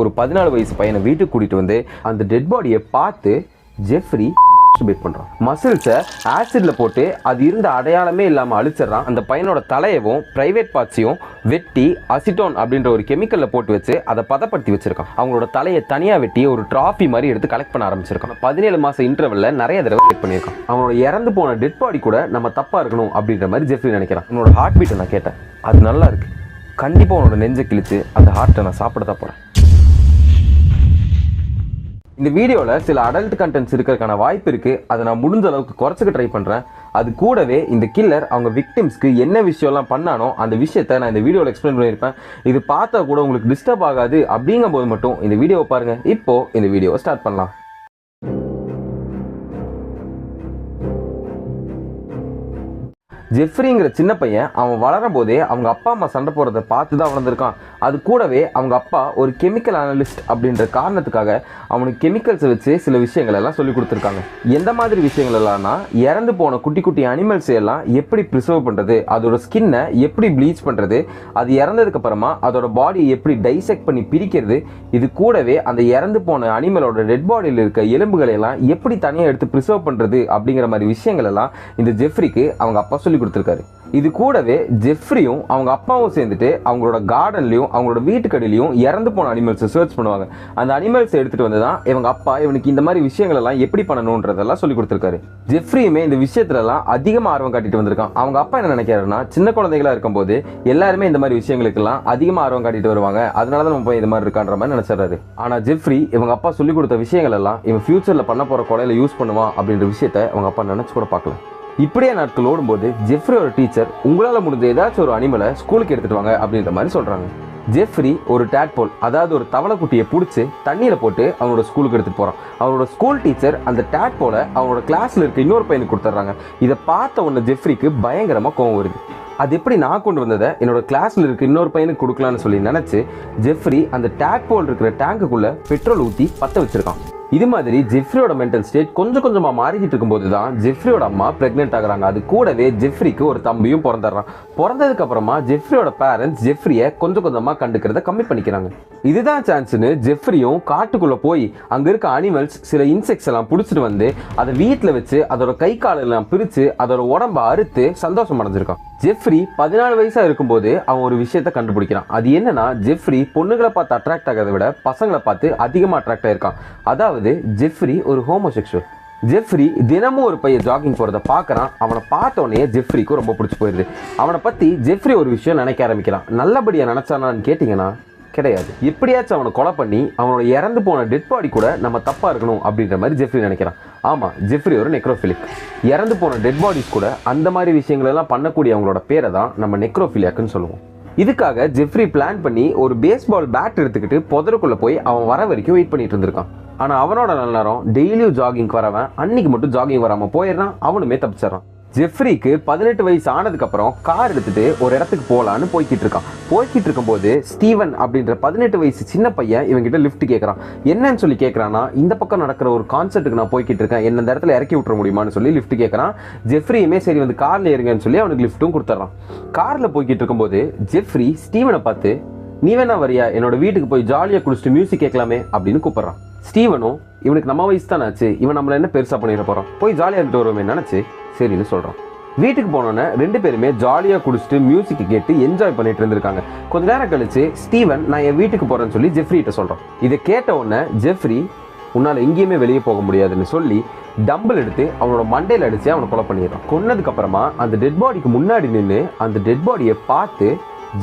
ஒரு 14 வயசு பையனை வீட்டுக்கு கூட்டிட்டு வந்து அந்த டெட் பாடியை பார்த்து ஜெஃப்ரி மாஸ்டர்பேட் பண்றான். மசில்ஸை ஆசிட்ல போட்டு அது இருந்த அடையாளமே இல்லாம அழிச்சிடறான். அந்த பையனோட தலையவும் பிரைவேட் பார்ட்ஸையும் வெட்டி அசிட்டோன் அப்படின்ற ஒரு கெமிக்கல்ல போட்டு வச்சு அதை பதப்படுத்தி வச்சிருக்கான். அவங்களோட தலையை தனியா வெட்டி ஒரு டிராஃபி மாதிரி எடுத்து கலெக்ட் பண்ண ஆரம்பிச்சிருக்கான். 17 மாசம் இன்டர்வல்ல நிறைய தடவை செக் பண்ணியிருக்கான். அவனோட இறந்து போன டெட் பாடி கூட நம்ம தப்பா இருக்கணும் அப்படின்ற மாதிரி ஜெஃப்ரி நினைக்கிறான். அவனோட ஹார்ட் பீட்டை நான் கேட்டேன், அது நல்லா இருக்கு, கண்டிப்பா உன்னோட நெஞ்சை கிழிச்சு அந்த ஹார்ட்டை நான் சாப்பிட தான் போறேன். இந்த வீடியோவில் சில அடல்ட் கண்டென்ட்ஸ் இருக்கிறதுக்கான வாய்ப்பு இருக்குது. அதை நான் முடிஞ்ச அளவுக்கு குறைச்சிக்க ட்ரை பண்ணுறேன். அது கூடவே இந்த கில்லர் அவங்க விக்டிம்ஸ்க்கு என்ன விஷயம்லாம் பண்ணானோ அந்த விஷயத்தை நான் இந்த வீடியோவில் எக்ஸ்பிளைன் பண்ணியிருப்பேன். இது பார்த்தா கூட உங்களுக்கு டிஸ்டர்ப் ஆகாது அப்படிங்கும் போது மட்டும் இந்த வீடியோவை பாருங்கள். இப்போது இந்த வீடியோவை ஸ்டார்ட் பண்ணலாம். ஜெஃப்ரிங்கிற சின்ன பையன் அவன் வளரும் போதே அவங்க அப்பா அம்மா சண்டை போடுறதை பார்த்து தான் வளர்ந்துருக்கான். அது கூடவே அவங்க அப்பா ஒரு கெமிக்கல் அனலிஸ்ட் அப்படின்ற காரணத்துக்காக அவனுக்கு கெமிக்கல்ஸை வச்சு சில விஷயங்கள் எல்லாம் சொல்லி கொடுத்துருக்காங்க. எந்த மாதிரி விஷயங்கள் எல்லாம்னா, இறந்து போன குட்டி குட்டி அனிமல்ஸ் எல்லாம் எப்படி ப்ரிசர்வ் பண்ணுறது, அதோட ஸ்கின்னை எப்படி ப்ளீச் பண்ணுறது, அது இறந்ததுக்கு அப்புறமா அதோட பாடியை எப்படி டைசெக்ட் பண்ணி பிரிக்கிறது, இது கூடவே அந்த இறந்து போன அனிமலோட டெட் பாடியில் இருக்க எலும்புகளை எல்லாம் எப்படி தனியாக எடுத்து ப்ரிசர்வ் பண்ணுறது அப்படிங்கிற மாதிரி விஷயங்கள் எல்லாம் இந்த ஜெஃப்ரிக்கு அவங்க அப்பா சொல்லி கொடுத்துருக்காரு. இது கூடவே ஜெஃப்ரியும் அவங்க அப்பாவும் சேர்ந்துட்டு அவங்களோட கார்டன்லையும் அவங்களோட வீட்டுக்கடியிலையும் இறந்து போன அனிமல்ஸை சர்ச் பண்ணுவாங்க. அந்த அனிமல்ஸை எடுத்துட்டு வந்து தான் இவங்க அப்பா இவனுக்கு இந்த மாதிரி விஷயங்கள் எல்லாம் எப்படி பண்ணணுன்றதெல்லாம் சொல்லி கொடுத்துருக்காரு. ஜெஃப்ரியுமே இந்த விஷயத்துல எல்லாம் அதிகமாக ஆர்வம் காட்டிட்டு வந்திருக்கான். அவங்க அப்பா என்ன நினைக்கிறாருன்னா, சின்ன குழந்தைகளா இருக்கும்போது எல்லாருமே இந்த மாதிரி விஷயங்களுக்கெல்லாம் அதிகமாக ஆர்வம் காட்டிட்டு வருவாங்க, அதனால தான் நம்ம போய் இந்த மாதிரி இருக்கான்ற மாதிரி நினைச்சாரு. ஆனா ஜெஃப்ரி இவங்க அப்பா சொல்லி கொடுத்த விஷயங்கள் எல்லாம் இவன் ஃபியூச்சர்ல பண்ண போற கொலையில யூஸ் பண்ணுவான் அப்படின்ற விஷயத்த அவங்க அப்பா நினைச்சு கூட பார்க்கல. இப்படியே நாட்கள் ஓடும்போது ஜெஃப்ரியோட டீச்சர் உங்களால் முடிஞ்ச ஏதாச்சும் ஒரு அனிமலை ஸ்கூலுக்கு எடுத்துட்டு வாங்க அப்படின்ற மாதிரி சொல்றாங்க. ஜெஃப்ரி ஒரு டேட்போல், அதாவது ஒரு தவளைக்குட்டியை பிடிச்சி தண்ணியில் போட்டு அவனோட ஸ்கூலுக்கு எடுத்துட்டு போறான். அவனோட ஸ்கூல் டீச்சர் அந்த டேட்போலை அவனோட கிளாஸ்ல இருக்க இன்னொரு பையனுக்கு கொடுத்துட்றாங்க. இதை பார்த்த உடனே ஜெஃப்ரிக்கு பயங்கரமா கோவம் வருது. அது எப்படி நான் கொண்டு வந்ததை என்னோட கிளாஸ்ல இருக்க இன்னொரு பையனுக்கு கொடுக்கலான்னு சொல்லி நினைச்சு ஜெஃப்ரி அந்த டேட்போல் இருக்கிற டேங்குக்குள்ள பெட்ரோல் ஊற்றி பற்ற வச்சிருக்கான். இது மாதிரி ஜெஃப்ரியோட மென்டல் ஸ்டேட் கொஞ்சம் கொஞ்சமா மாறிக்கிட்டு இருக்கும்போது தான் ஜெஃப்ரியோட அம்மா பிரெக்னென்ட் ஆகுறாங்க. அது கூடவே ஜெஃப்ரிக்கு ஒரு தம்பியும் பிறந்துடுறான். பிறந்ததுக்கு அப்புறமா ஜெஃப்ரியோட பேரண்ட்ஸ் ஜெஃப்ரியை கொஞ்சம் கொஞ்சமா கண்டுக்கிறத கம்மி பண்ணிக்கிறாங்க. இதுதான் சான்ஸ்னு ஜெஃப்ரியும் காட்டுக்குள்ள போய் அங்க இருக்க அனிமல்ஸ் சில இன்செக்ட்ஸ் எல்லாம் பிடிச்சிட்டு வந்து அதை வீட்டில் வச்சு அதோட கை காலெல்லாம் பிரிச்சு அதோட உடம்ப அறுத்து சந்தோஷம் அடைஞ்சிருக்கான். ஜெஃப்ரி 14 வயசா இருக்கும்போது அவன் ஒரு விஷயத்த கண்டுபிடிக்கிறான். அது என்னன்னா, ஜெஃப்ரி பொண்ணுகளை பார்த்து அட்ராக்ட் ஆகிறத விட பசங்களை பார்த்து அதிகமாக அட்ராக்ட் ஆயிருக்கான். அதாவது ஜெஃப்ரி ஒரு ஹோமோசெக்சுவல். ஜெஃப்ரி தினமும் ஒரு பையன் ஜாகிங் போறதை பார்க்கறான். அவனை பார்த்தோன்னே ஜெஃப்ரிக்கு ரொம்ப பிடிச்சி போயிருது. அவனை பத்தி ஜெஃப்ரி ஒரு விஷயம் நினைக்க ஆரம்பிக்கிறான். நல்லபடியா நினைச்சானான்னு கேட்டீங்கன்னா கிடையாது. எப்படியாச்சும் அவனை கொலை பண்ணி அவனோட இறந்து போன டெட் பாடி கூட நம்ம தப்பா இருக்கணும் அப்படின்ற மாதிரி ஜெஃப்ரி நினைக்கிறான். ஆமா, ஜெஃப்ரி ஒரு நெக்ரோஃபிலிக். இறந்து போன டெட் பாடிஸ் கூட அந்த மாதிரி விஷயங்கள் எல்லாம் பண்ணக்கூடிய அவங்களோட பேரை தான் நம்ம நெக்ரோஃபிலியாக்குன்னு சொல்லுவோம். இதுக்காக ஜெஃப்ரி பிளான் பண்ணி ஒரு பேஸ்பால் பேட் எடுத்துக்கிட்டு புதருக்குள்ள போய் அவன் வர வரைக்கும் வெயிட் பண்ணிட்டு இருந்திருக்கான். ஆனா அவனோட நல்ல நேரம் டெய்லியும் ஜாகிங் வரவன் அன்னைக்கு மட்டும் ஜாகிங் வராம போயிடுறான். அவனுமே தப்பிச்சிடறான். ஜெஃப்ரிக்கு 18 வயசு ஆனதுக்கு அப்புறம் கார் எடுத்துட்டு ஒரு இடத்துக்கு போகலான்னு போய்கிட்டு இருக்கான். போய்கிட்டு இருக்கும்போது ஸ்டீவன் அப்படின்ற 18 வயசு சின்ன பையன் இவங்கிட்ட லிஃப்ட் கேட்கறான். என்னன்னு சொல்லி கேட்கறான்னா, இந்த பக்கம் நடக்கிற ஒரு கான்சர்ட்டுக்கு நான் போய்கிட்டு இருக்கேன், என்ன இந்த இடத்துல இறக்கி விட்டுற முடியுமான்னு சொல்லி லிஃப்ட் கேட்கறான். ஜெஃப்ரியுமே சரி வந்து கார்ல ஏறுங்கன்னு சொல்லி அவனுக்கு லிஃப்ட்டும் கொடுத்துட்றான். கார்ல போய்கிட்டு இருக்கும்போது ஜெஃப்ரி ஸ்டீவனை பார்த்து, நீ வேணா வரியா, என்னோட வீட்டுக்கு போய் ஜாலியா குடிச்சிட்டு மியூசிக் கேட்கலாமே அப்படின்னு கூப்பிடுறான். ஸ்டீவனும் இவனுக்கு நம்ம வயசு தானே ஆச்சு, இவன் நம்மள என்ன பெருசா பண்ணிட போறான், போய் ஜாலியா இருந்துட்டு வருவோமே நினைச்சு சரின்னு சொல்றான். வீட்டுக்கு போனோன்னே 2 பேருமே ஜாலியா குடிச்சிட்டு மியூசிக் கேட்டு என்ஜாய் பண்ணிட்டு இருந்திருக்காங்க. கொஞ்ச நேரம் கழிச்சு ஸ்டீவன் நான் என் வீட்டுக்கு போறேன்னு சொல்லி ஜெஃப்ரி கிட்ட சொல்றான். இதை கேட்ட உடனே ஜெஃப்ரி உன்னால எங்கேயுமே வெளியே போக முடியாதுன்னு சொல்லி டம்பிள் எடுத்து அவனோட மண்டையில அடிச்சு அவனை கொலை பண்ணிடுறான். கொன்னதுக்கு அப்புறமா அந்த டெட் பாடிக்கு முன்னாடி நின்று அந்த டெட் பாடியை பார்த்து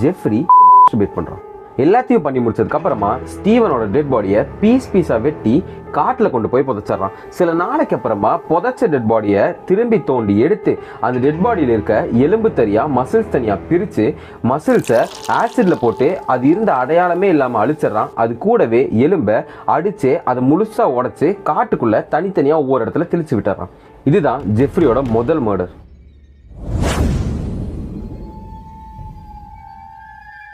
ஜெஃப்ரி மாஸ்டர்பேட் பண்றான். எல்லாத்தையும் பண்ணி முடிச்சதுக்கு அப்புறமா ஸ்டீவனோட டெட் பாடியை பீஸா வெட்டி காட்டுல கொண்டு போய் புதைச்சிடறான். சில நாளைக்கு அப்புறமா புதைச்ச டெட் பாடியை திரும்பி தோண்டி எடுத்து அந்த டெட் பாடியில் இருக்க எலும்பு தனியா மசில்ஸ் தனியா பிரிச்சு மசில்ஸை ஆசிட்ல போட்டு அது இருந்த அடையாளமே இல்லாம அழிச்சிடறான். அது கூடவே எலும்பை அடிச்சு அதை முழுசா உடைச்சு காட்டுக்குள்ள தனித்தனியா ஒவ்வொரு இடத்துல தெளிச்சு விட்டுறான். இதுதான் ஜெஃப்ரியோட முதல் மர்டர்.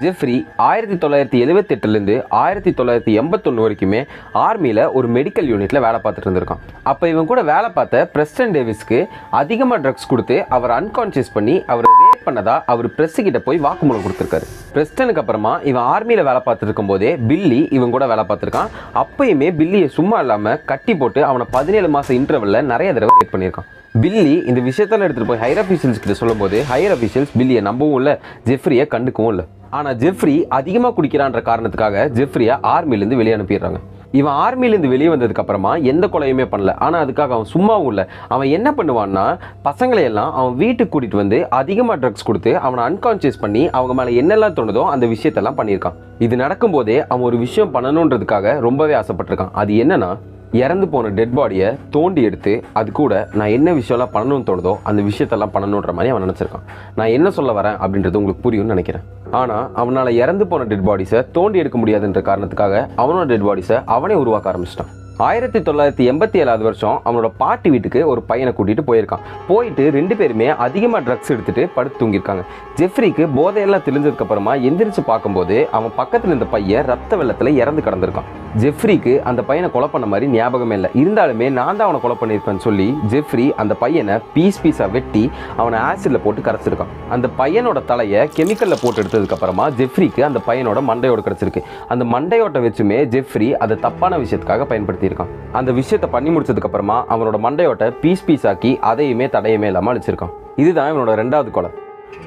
ஜெஃப்ரி 1978லேருந்து 1981 வரைக்குமே ஆர்மியில் ஒரு மெடிக்கல் யூனிட்டில் வேலை பார்த்துட்டு இருந்திருக்கான். அப்போ இவன் கூட வேலை பார்த்த பிரெஸ்டன் டேவிஸ்க்கு அதிகமாக ட்ரக்ஸ் கொடுத்து அவர் அன்கான்ஷியஸ் பண்ணி அவர் ரேப் பண்ணதா அவர் பிரஸ்ஸுக்கிட்ட போய் வாக்குமூலம் கொடுத்துருக்காரு. பிரெஸ்டனுக்கு அப்புறமா இவன் ஆர்மியில் வேலை பார்த்துட்டு இருக்கும் போதே பில்லி இவன் கூட வேலை பார்த்துருக்கான். அப்பயுமே பில்லியை சும்மா இல்லாமல் கட்டி போட்டு அவனை 17 மாதம் இன்டர்வலில் நிறைய தடவை ரேப் பண்ணியிருக்கான். பில்லி இந்த விஷயத்தெல்லாம் எடுத்துகிட்டு போய் ஹையர் அஃபீஷியல்ஸ் கிட்ட சொல்லும் போது ஹையர் அஃபீஷியல்ஸ் பில்லியை நம்பவும் இல்லை, ஜெஃப்ரியை கண்டுக்கவும் இல்லை. ஆனால் ஜெஃப்ரி அதிகமாக குடிக்கிறான்ற காரணத்துக்காக ஜெஃப்ரியை ஆர்மிலேருந்து வெளியே அனுப்பிடுறாங்க. இவன் ஆர்மிலேருந்து வெளியே வந்ததுக்கு அப்புறமா எந்த கொலையுமே பண்ணல. ஆனால் அதுக்காக அவன் சும்மாவும் இல்லை. அவன் என்ன பண்ணுவான்னா, பசங்களையெல்லாம் அவன் வீட்டுக்கு கூட்டிகிட்டு வந்து அதிகமாக ட்ரக்ஸ் கொடுத்து அவனை அன்கான்ஷியஸ் பண்ணி அவங்க மேலே என்னெல்லாம் தோணுதோ அந்த விஷயத்தெல்லாம் பண்ணியிருக்கான். இது நடக்கும்போதே அவன் ஒரு விஷயம் பண்ணணுன்றதுக்காக ரொம்பவே ஆசைப்பட்டிருக்கான். அது என்னன்னா, இறந்து போன டெட் பாடியை தோண்டி எடுத்து அது கூட நான் என்ன விஷயம்லாம் பண்ணணும்னு தோணுதோ அந்த விஷயத்தெல்லாம் பண்ணணுன்ற மாதிரி அவன் நினச்சிருக்கான். நான் என்ன சொல்ல வரேன் அப்படின்றது உங்களுக்கு புரியும்னு நினைக்கிறேன். ஆனால் அவனால் இறந்து போன டெட் பாடிஸை தோண்டி எடுக்க முடியாதுன்ற காரணத்துக்காக அவனோட டெட் பாடிஸை அவனே உருவாக்க ஆரம்பிச்சிட்டான். 1987 வருஷம் அவனோட பாட்டி வீட்டுக்கு ஒரு பையனை கூட்டிகிட்டு போயிருக்கான். போயிட்டு 2 பேருமே அதிகமாக ட்ரக்ஸ் எடுத்துகிட்டு படுத்து தூங்கியிருக்காங்க. ஜெஃப்ரிக்கு போதையெல்லாம் தெரிஞ்சதுக்கப்புறமா எந்திரிச்சு பார்க்கும்போது அவன் பக்கத்தில் இருந்த பையன் ரத்த வெள்ளத்தில் இறந்து கிடந்திருக்கான். ஜெஃப்ரிக்கு அந்த பையனை கொலை பண்ண மாதிரி ஞாபகமே இல்லை. இருந்தாலுமே நான் தான் அவனை கொலை பண்ணியிருப்பேன்னு சொல்லி ஜெஃப்ரி அந்த பையனை பீஸாக வெட்டி அவனை ஆசிடில் போட்டு கரைச்சிருக்கான். அந்த பையனோட தலையை கெமிக்கலில் போட்டு எடுத்ததுக்கப்புறமா ஜெஃப்ரிக்கு அந்த பையனோட மண்டையோடு கிடச்சிருக்கு. அந்த மண்டையோட்டை வச்சுமே ஜெஃப்ரி அதை தப்பான விஷயத்துக்காக பயன்படுத்தி இருக்கான். அந்த விஷயத்தை பண்ணி முடிச்சதுக்கு அப்புறமா அவனோட மண்டையோட்டை பீஸ் ஆக்கி அதையுமே தடையுமே இல்லாமல் அழிச்சிருக்கான். இதுதான் இவனோட 2வது கொலை.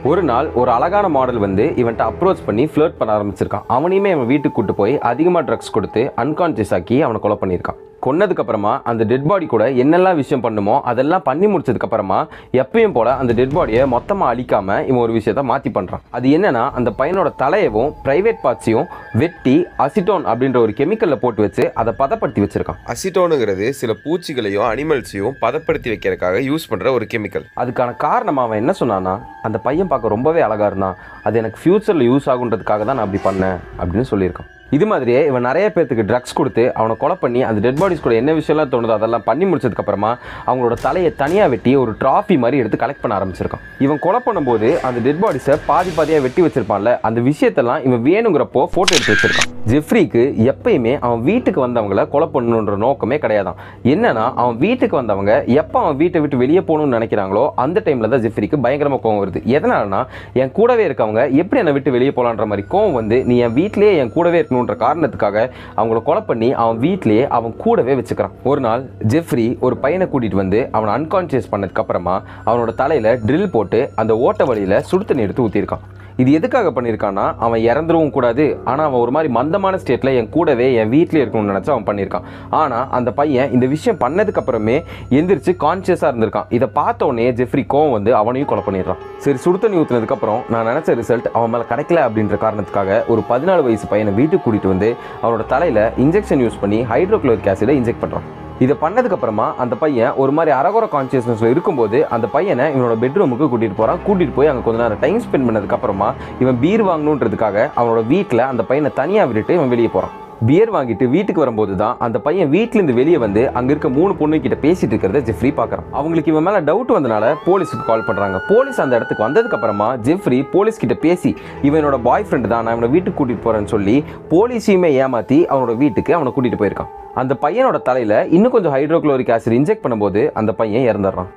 ஒரு நாள் ஒரு அழகான மாடல் வந்து இவன்ட்ட அப்ரோச் பண்ணி ஃப்ளர்ட் பண்ண ஆரம்பிச்சிருக்கான். அவனையுமே அவன் வீட்டுக்கு கூட்டு போய் அதிகமாக ட்ரக்ஸ் கொடுத்து அன்கான்ஷியஸ் ஆக்கி அவனை கொலை பண்ணியிருக்கான். கொன்னதுக்கு அப்புறமா அந்த டெட் பாடி கூட என்னெல்லாம் விஷயம் பண்ணுமோ அதெல்லாம் பண்ணி முடிச்சதுக்கு அப்புறமா எப்பயும் போல அந்த டெட் பாடியை மொத்தமாக அழிக்காம இவன் ஒரு விஷயத்த மாற்றி பண்ணுறான். அது என்னன்னா, அந்த பையனோட தலையவும் பிரைவேட் பார்ட்ஸையும் வெட்டி அசிட்டோன் அப்படின்ற ஒரு கெமிக்கலில் போட்டு வச்சு அதை பதப்படுத்தி வச்சிருக்கான். அசிட்டோனுங்கிறது சில பூச்சிகளையும் அனிமல்ஸையும் பதப்படுத்தி வைக்கிறதுக்காக யூஸ் பண்ணுற ஒரு கெமிக்கல். அதுக்கான காரணம் அவன் என்ன சொன்னான்னா, அந்த பையன் பார்க்க ரொம்பவே அழகா இருந்தான், அது எனக்கு ஃபியூச்சரில் யூஸ் ஆகுன்றதுக்காக தான் நான் அப்படி பண்ணேன் அப்படின்னு சொல்லியிருக்கான். இது மாதிரியே இவன் நிறைய பேருக்கு ட்ரக்ஸ் கொடுத்து அவனை கொலை பண்ணி அந்த டெட் பாடிஸ் கூட என்ன விஷயம்லாம் தோணுதோ அதெல்லாம் பண்ணி முடிச்சதுக்கப்புறமா அவங்களோட தலையை தனியாக வெட்டி ஒரு ட்ராஃபி மாதிரி எடுத்து கலெக்ட் பண்ண ஆரம்பிச்சிருக்கான். இவன் கொலை பண்ணும்போது அந்த டெட் பாடிஸை பாதியாக வெட்டி வச்சிருப்பான்ல, அந்த விஷயத்தெல்லாம் இவன் வேணுங்கிறப்போ ஃபோட்டோ எடுத்து வச்சிருக்கான். ஜெஃப்ரிக்கு எப்பயுமே அவன் வீட்டுக்கு வந்தவங்களை கொலை பண்ணணுன்ற நோக்கமே கிடையாதான். என்னன்னா, அவன் வீட்டுக்கு வந்தவங்க எப்போ அவன் வீட்டை விட்டு வெளியே போகணும்னு நினைக்கிறாங்களோ அந்த டைமில் தான் ஜெஃப்ரிக்கு பயங்கரமாக கோவம் வருது. எதனாலனா, என் கூடவே இருக்கவங்க எப்படி என்னை விட்டு வெளியே போகலான்ற மாதிரி கோவம் வந்து நீ என் வீட்டிலேயே என் கூடவே இருக்கணும் காரணத்துக்காக அவங்கள கொலை பண்ணி அவன் வீட்டிலேயே அவன் கூடவே வச்சுக்கிறான். ஒரு நாள் ஜெஃப்ரி ஒரு பையனை கூட்டிட்டு வந்து அவனை அன்கான்ஷியஸ் பண்ணதுக்கு அப்புறமா அவனோட தலையில ட்ரில் போட்டு அந்த ஓட்ட வழியில சுடு தண்ணி எடுத்து ஊத்திருக்கான். இது எதுக்காக பண்ணியிருக்கான்னா, அவன் இறந்துடவும் கூடாது, ஆனால் அவன் ஒரு மாதிரி மந்தமான ஸ்டேட்டில் என் கூடவே என் வீட்டிலே இருக்கணும்னு நினச்சி அவன் பண்ணியிருக்கான். ஆனால் அந்த பையன் இந்த விஷயம் பண்ணதுக்கு அப்புறமே எந்திரிச்சு கான்ஷியஸாக இருந்திருக்கான். இதை பார்த்த உடனே ஜெஃப்ரி கோவம் வந்து அவனையும் கொலை பண்ணிடுறான். சரி, சுடு தண்ணி ஊற்றினதுக்கப்புறம் நான் நினச்ச ரிசல்ட் அவன் மேலே கிடைக்கல அப்படின்ற காரணத்துக்காக ஒரு 14 வயசு பையனை வீட்டுக்கு கூட்டிகிட்டு வந்து அவனோட தலையில் இன்ஜெக்ஷன் யூஸ் பண்ணி ஹைட்ரோக்ளோரிக் ஆசிடை இன்ஜெக்ட் பண்ணுறான். இதை பண்ணதுக்கு அப்புறமா அந்த பையன் ஒரு மாதிரி அரகுற கான்சியஸ்னஸ்ல இருக்கும்போது அந்த பையனை இவனோட பெட்ரூமுக்கு கூட்டிட்டு போறான். கூட்டிட்டு போய் அங்கே கொஞ்ச நேரம் டைம் ஸ்பெண்ட் பண்ணதுக்கு அப்புறமா இவன் பீர் வாங்கணுன்றதுக்காக அவனோட வீட்டில் அந்த பையனை தனியாக விட்டுட்டு இவன் வெளியே போறான். பியர் வாங்கிட்டு வீட்டுக்கு வரும்போது தான் அந்த பையன் வீட்டிலேருந்து வெளியே வந்து அங்கே இருக்க 3 பொண்ணுகிட்ட பேசிட்டு இருக்கிறத ஜெஃப்ரி பார்க்குறான். அவங்களுக்கு இவன் மேலே டவுட் வந்தனால போலீஸுக்கு கால் பண்ணுறாங்க. போலீஸ் அந்த இடத்துக்கு வந்ததுக்கு அப்புறமா ஜெஃப்ரி போலீஸ் கிட்ட பேசி இவனோட பாய் ஃப்ரெண்டு தான், நான் இவனை வீட்டுக்கு கூட்டிட்டு போறேன்னு சொல்லி போலீஸையுமே ஏமாற்றி அவனோட வீட்டுக்கு அவனை கூட்டிட்டு போயிருக்கான். அந்த பையனோட தலையில இன்னும் கொஞ்சம் ஹைட்ரோக்ளோரிக் ஆசிட் இன்ஜெக்ட் பண்ணும்போது அந்த பையன் இறந்துடுறான்.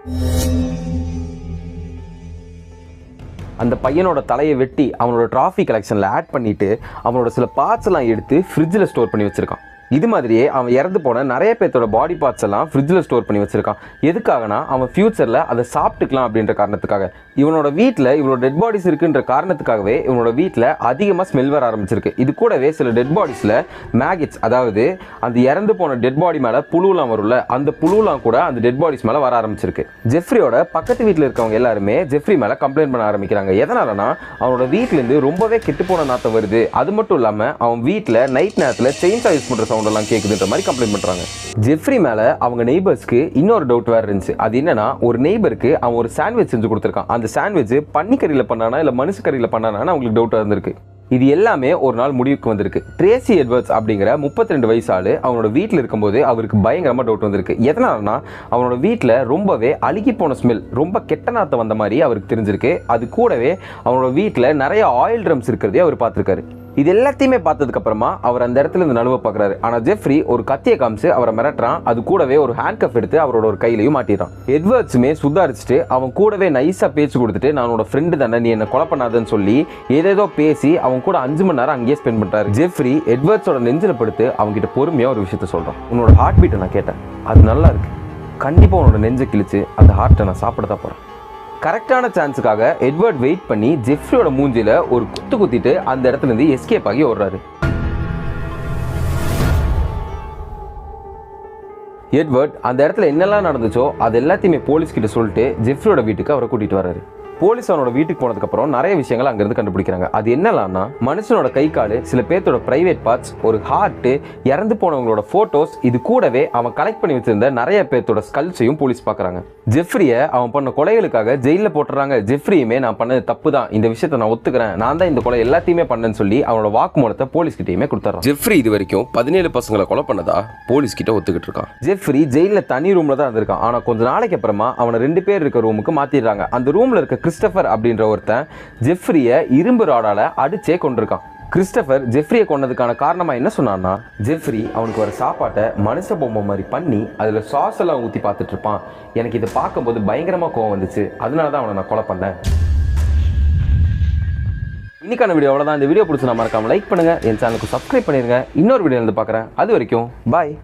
அந்த பையனோட தலையை வெட்டி அவனோட ட்ராஃபி கலெக்ஷனில் ஆட் பண்ணிட்டு அவனோட சில பார்ட்ஸ் எல்லாம் எடுத்து ஃப்ரிட்ஜில் ஸ்டோர் பண்ணி வச்சிருக்கான். இது மாதிரியே அவன் இறந்து போன நிறைய பேர்த்தோட பாடி பார்ட்ஸ் எல்லாம் ஃப்ரிட்ஜில் ஸ்டோர் பண்ணி வச்சிருக்கான். எதுக்காகனா, அவன் ஃபியூச்சரில் அதை சாப்பிட்டுக்கலாம் அப்படின்ற காரணத்துக்காக. இவனோட வீட்டில் இவனோட டெட் பாடிஸ் இருக்குன்ற காரணத்துக்காகவே இவனோட வீட்டில் அதிகமாக ஸ்மெல் வர ஆரம்பிச்சிருக்கு. இது கூடவே சில டெட் பாடிஸில் மேகட்ஸ், அதாவது அந்த இறந்து போன டெட் பாடி மேலே புழுலாம் வரும்ல, அந்த புழுலாம் கூட அந்த டெட் பாடிஸ் மேலே வர ஆரம்பிச்சிருக்கு. ஜெஃப்ரியோட பக்கத்து வீட்டில் இருக்கவங்க எல்லாருமே ஜெஃப்ரி மேலே கம்ப்ளைண்ட் பண்ண ஆரம்பிக்கிறாங்க. எதனாலனா, அவனோட வீட்டிலேருந்து ரொம்பவே கெட்டுப்போன நாத்தம் வருது. அது மட்டும் இல்லாமல் அவன் வீட்டில் நைட் நேரத்தில் செயின்ஸா யூஸ் பண்ணுற சவுண்டெல்லாம் கேட்குதுன்ற மாதிரி கம்ப்ளைண்ட் பண்ணுறாங்க. ஜெஃப்ரி மேலே அவங்க நெய்பர்ஸ்க்கு இன்னொரு டவுட் வேறு இருந்துச்சு. அது என்னன்னா, ஒரு நெய்பருக்கு அவன் ஒரு சாண்ட்விச் செஞ்சு கொடுத்துருக்கான். அந்த சாண்ட்விச் பன்னிக்கறியில் பண்ணானா இல்லை மனுஷ கறியில் பண்ணானான்னு அவங்களுக்கு டவுட்டாக இருந்திருக்கு. இது எல்லாமே ஒரு நாள் முடிவுக்கு வந்திருக்கு. ட்ரேசி எட்வர்ட்ஸ் அப்படிங்கிற 32 வயசு ஆளு அவனோட வீட்டில் இருக்கும்போது அவருக்கு பயங்கரமாக டவுட் வந்திருக்கு. எதனாலனா அவனோட வீட்டில் ரொம்பவே அழுகி போன ஸ்மெல், ரொம்ப கெட்ட நாற்றம் வந்த மாதிரி அவருக்கு தெரிஞ்சிருக்கு. அது கூடவே அவனோட வீட்டில் நிறைய ஆயில் ட்ரம்ஸ் இருக்கிறதே அவர் பார்த்துருக்காரு. இது எல்லாத்தையுமே பார்த்ததுக்கு அப்புறமா அவர் அந்த இடத்துல இருந்து நழுவ பார்க்குறாரு. ஆனால் ஜெஃப்ரி ஒரு கத்தியை காமிச்சு அவரை மிரட்டுறான். அது கூடவே ஒரு ஹேண்ட் கப் எடுத்து அவரோட ஒரு கையிலையும் மாட்டிடுறான். எட்வர்ட்ஸுமே சுதாரிச்சுட்டு அவன் கூடவே நைஸாக பேச்சு கொடுத்துட்டு நான் உன்னோட ஃப்ரெண்டு தானே, நீ என்ன கொலை பண்ணாதன்னு சொல்லி ஏதேதோ பேசி அவன் கூட 5 மணி நேரம் அங்கேயே ஸ்பெண்ட் பண்ணுறாரு. ஜெஃப்ரி எட்வர்ட்ஸோட நெஞ்சில் படுத்து அவங்ககிட்ட பொறுமையாக ஒரு விஷயத்த சொல்கிறான். உன்னோட ஹார்ட் பீட்டை நான் கேட்டேன், அது நல்லா இருக்கு, கண்டிப்பாக உன்னோட நெஞ்சை கிழிச்சு அந்த ஹார்ட்டை நான் சாப்பிட தான் போகிறேன். கரெக்டான சான்ஸுக்காக எட்வர்ட் வெயிட் பண்ணி ஜெஃப்ரியோட மூஞ்சில ஒரு குத்திட்டு அந்த இடத்துல இருந்து எஸ்கேப் ஆகி ஓடுறாரு. எட்வர்ட் அந்த இடத்துல என்னெல்லாம் நடந்துச்சோ அது எல்லாத்தையுமே போலீஸ் கிட்ட சொல்லிட்டு ஜெஃப்ரியோட வீட்டுக்கு அவரை கூட்டிட்டு வர்றாரு. போலீஸ் அவனோட வீட்டுக்கு போனதுக்கு அப்புறம் நிறைய விஷயங்கள் அங்கிருந்து கண்டுபிடிக்கிறாங்க. அது என்னலாம்னா மனுஷனோட கை காலு, சில பேர்த்தோட பிரைவேட் பார்ட்ஸ், ஒரு ஹார்ட், இறந்து போனவங்களோட போட்டோஸ், இது கூடவே அவன் கலெக்ட் பண்ணி வச்சிருந்த நிறைய பேர்த்தோட ஸ்கல்ஸையும் போலீஸ் பார்க்கறாங்க. ஜெஃப்ரியை அவன் பண்ண கொலைகளுக்காக ஜெயில போட்டுறாங்க. ஜெஃப்ரியுமே நான் பண்ணது தப்பு தான், இந்த விஷயத்தை நான் ஒத்துக்கிறேன், நான் தான் இந்த கொலை எல்லாத்தையுமே பண்ணேன்னு சொல்லி அவனோட வாக்குமூலத்தை போலீஸ் கிட்டயுமே கொடுத்துறான். ஜெஃப்ரி இது வரைக்கும் 17 பசங்களை கொலை பண்ணதா போலீஸ் கிட்ட ஒத்துக்கிட்டு இருக்கான். ஜெஃப்ரி ஜெயில தனி ரூம்ல தான் இருந்திருக்கான். ஆனா கொஞ்ச நாளைக்கு அப்புறமா அவனை 2 பேர் இருக்க ரூமுக்கு மாத்திடுறாங்க. அந்த ரூம்ல இருக்க கிறிஸ்டபர் அப்படின்ற ஒருத்தன் ஜெஃப்ரியை இரும்பு ராடால அடிச்சே கொண்டிருக்கான். கிறிஸ்டபர் ஜெஃப்ரியை கொன்னதுக்கான காரணமா என்ன சொன்னான்னா, ஜெஃப்ரி அவனுக்கு வர சாப்பாட்டை மனுஷ பொம்மை மாதிரி பண்ணி அதுல சாஸ் எல்லாம் ஊற்றி பார்த்துட்டு இருப்பான். எனக்கு இதை பார்க்கும்போது பயங்கரமா கோவம் வந்துச்சு, அதனால தான் அவனை நான் கொலை பண்ணேன். இன்னைக்கான வீடியோ அவ்வளோதான். இந்த வீடியோ பிடிச்சி நான் மறக்காம லைக் பண்ணுங்க, என் சேனலுக்கு சப்ஸ்கிரைப் பண்ணிருங்க. இன்னொரு வீடியோ வந்து பார்க்குறேன். அது வரைக்கும் பாய்.